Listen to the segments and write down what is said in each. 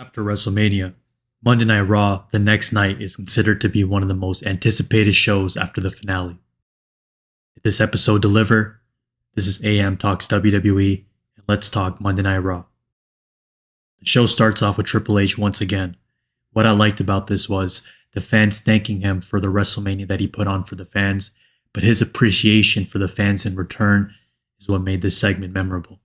After WrestleMania, Monday Night Raw the next night is considered to be one of the most anticipated shows after the finale. Did this episode deliver? This is AM Talks WWE, and let's talk Monday Night Raw. The show starts off with Triple H once again. What I liked about this was the fans thanking him for the WrestleMania that he put on for the fans, but his appreciation for the fans in return is what made this segment memorable.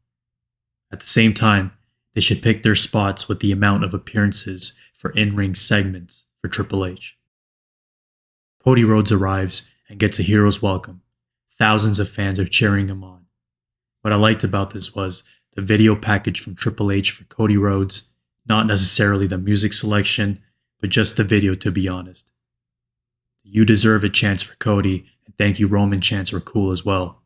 At the same time, they should pick their spots with the amount of appearances for in-ring segments for Triple H. Cody Rhodes arrives and gets a hero's welcome. Thousands of fans are cheering him on. What I liked about this was the video package from Triple H for Cody Rhodes, not necessarily the music selection, but just the video, to be honest. You deserve a chance for Cody, and thank you Roman chants were cool as well.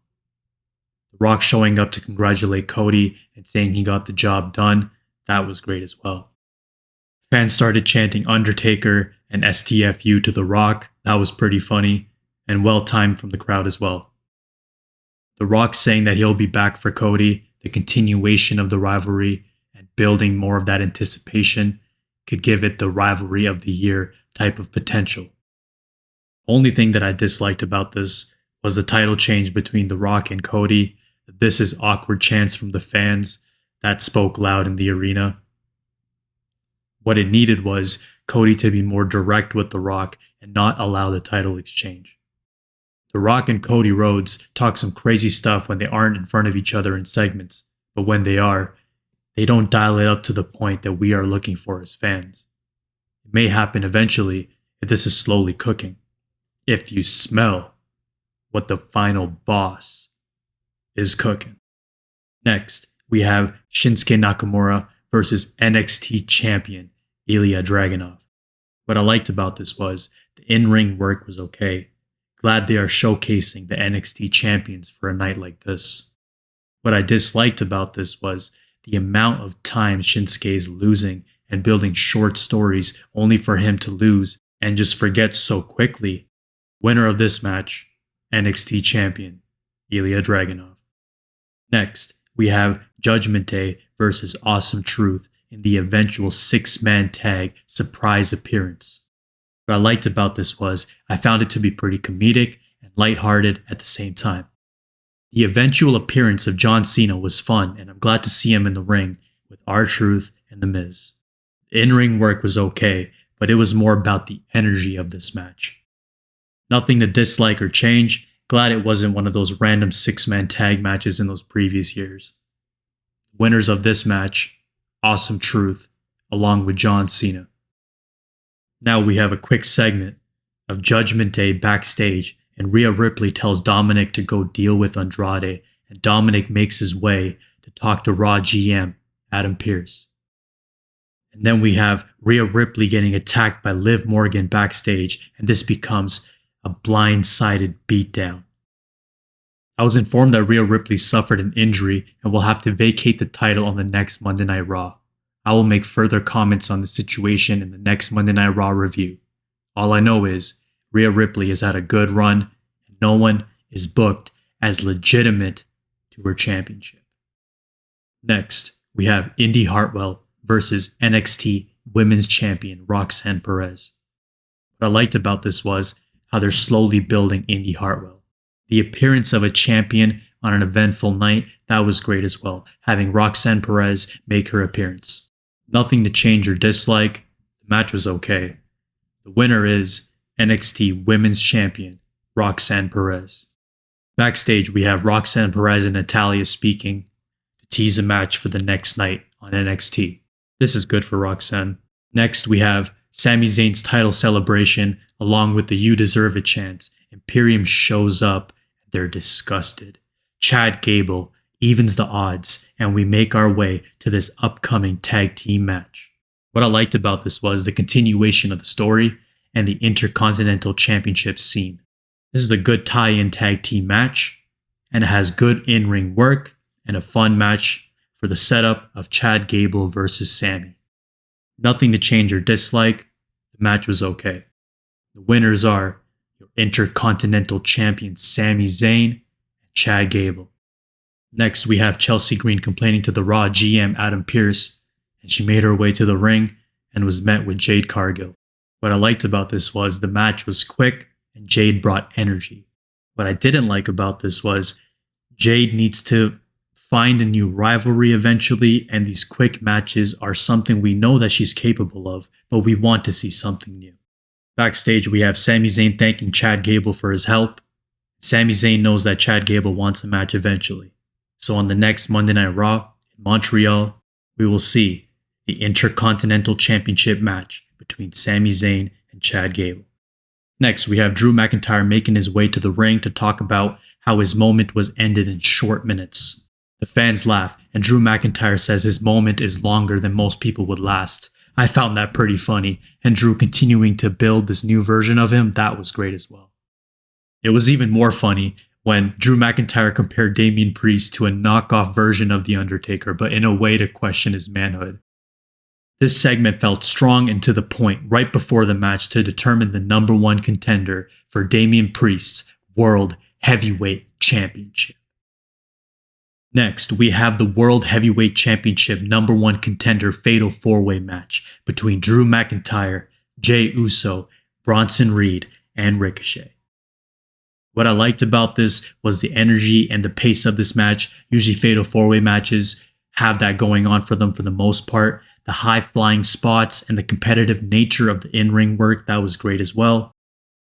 The Rock showing up to congratulate Cody and saying he got the job done, that was great as well. Fans started chanting Undertaker and STFU to The Rock, that was pretty funny, and well timed from the crowd as well. The Rock saying that he'll be back for Cody, the continuation of the rivalry, and building more of that anticipation could give it the rivalry of the year type of potential. Only thing that I disliked about this was the title change between The Rock and Cody. This is awkward chants from the fans that spoke loud in the arena. What it needed was Cody to be more direct with The Rock and not allow the title exchange. The Rock and Cody Rhodes talk some crazy stuff when they aren't in front of each other in segments, but when they are, they don't dial it up to the point that we are looking for as fans. It may happen eventually if this is slowly cooking. If you smell what the final boss is cooking. Next, we have Shinsuke Nakamura versus NXT champion Ilya Dragunov. What I liked about this was the in-ring work was okay. Glad they are showcasing the NXT champions for a night like this. What I disliked about this was the amount of time Shinsuke is losing and building short stories only for him to lose and just forget so quickly. Winner of this match, NXT champion Ilya Dragunov. Next, we have Judgment Day versus Awesome Truth in the eventual 6-man tag surprise appearance. What I liked about this was I found it to be pretty comedic and lighthearted at the same time. The eventual appearance of John Cena was fun, and I'm glad to see him in the ring with R-Truth and The Miz. The in-ring work was okay, but it was more about the energy of this match. Nothing to dislike or change. Glad it wasn't one of those random 6-man tag matches in those previous years. Winners of this match, Awesome Truth, along with John Cena. Now we have a quick segment of Judgment Day backstage, and Rhea Ripley tells Dominic to go deal with Andrade, and Dominic makes his way to talk to Raw GM Adam Pearce. And then we have Rhea Ripley getting attacked by Liv Morgan backstage, and this becomes a blindsided beatdown. I was informed that Rhea Ripley suffered an injury and will have to vacate the title on the next Monday Night Raw. I will make further comments on the situation in the next Monday Night Raw review. All I know is Rhea Ripley has had a good run and no one is booked as legitimate to her championship. Next, we have Indy Hartwell versus NXT Women's Champion Roxanne Perez. What I liked about this was how they're slowly building Indy Hartwell. The appearance of a champion on an eventful night, that was great as well, having Roxanne Perez make her appearance. Nothing to change or dislike, the match was okay. The winner is NXT Women's Champion Roxanne Perez. Backstage, we have Roxanne Perez and Natalya speaking to tease a match for the next night on NXT. This is good for Roxanne. Next, we have Sami Zayn's title celebration along with the You Deserve It chants. Imperium shows up, and they're disgusted. Chad Gable evens the odds, and we make our way to this upcoming tag team match. What I liked about this was the continuation of the story and the Intercontinental Championship scene. This is a good tie-in tag team match, and it has good in-ring work and a fun match for the setup of Chad Gable versus Sami. Nothing to change or dislike, the match was okay. The winners are your Intercontinental Champion Sami Zayn and Chad Gable. Next, we have Chelsea Green complaining to the Raw GM Adam Pearce, and she made her way to the ring and was met with Jade Cargill. What I liked about this was the match was quick and Jade brought energy. What I didn't like about this was Jade needs to find a new rivalry eventually, and these quick matches are something we know that she's capable of, but we want to see something new. Backstage, we have Sami Zayn thanking Chad Gable for his help. Sami Zayn knows that Chad Gable wants a match eventually. So on the next Monday Night Raw in Montreal, we will see the Intercontinental Championship match between Sami Zayn and Chad Gable. Next, we have Drew McIntyre making his way to the ring to talk about how his moment was ended in short minutes. The fans laugh, and Drew McIntyre says his moment is longer than most people would last. I found that pretty funny, and Drew continuing to build this new version of him, that was great as well. It was even more funny when Drew McIntyre compared Damian Priest to a knockoff version of The Undertaker, but in a way to question his manhood. This segment felt strong and to the point right before the match to determine the number one contender for Damian Priest's World Heavyweight Championship. Next, we have the World Heavyweight Championship number one contender fatal four-way match between Drew McIntyre, Jey Uso, Bronson Reed, and Ricochet. What I liked about this was the energy and the pace of this match. Usually fatal four-way matches have that going on for them for the most part. The high-flying spots and the competitive nature of the in-ring work, that was great as well.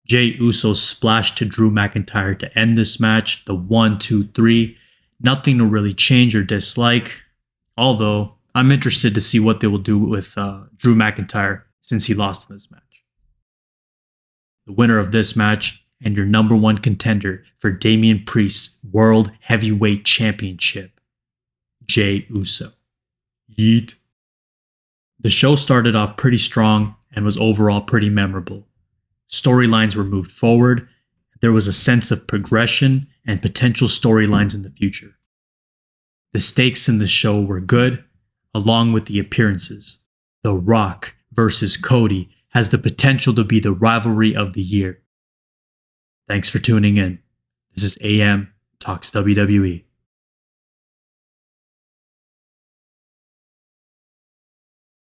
Jey Uso's splash to Drew McIntyre to end this match, the 1, 2, 3. Nothing to really change or dislike, although I'm interested to see what they will do with Drew McIntyre since he lost in this match. The winner of this match and your number one contender for Damian Priest's World Heavyweight Championship, Jey Uso. Yeet. The show started off pretty strong and was overall pretty memorable. Storylines were moved forward. There was a sense of progression and potential storylines in the future. The stakes in the show were good, along with the appearances. The Rock versus Cody has the potential to be the rivalry of the year. Thanks for tuning in. This is AM Talks WWE.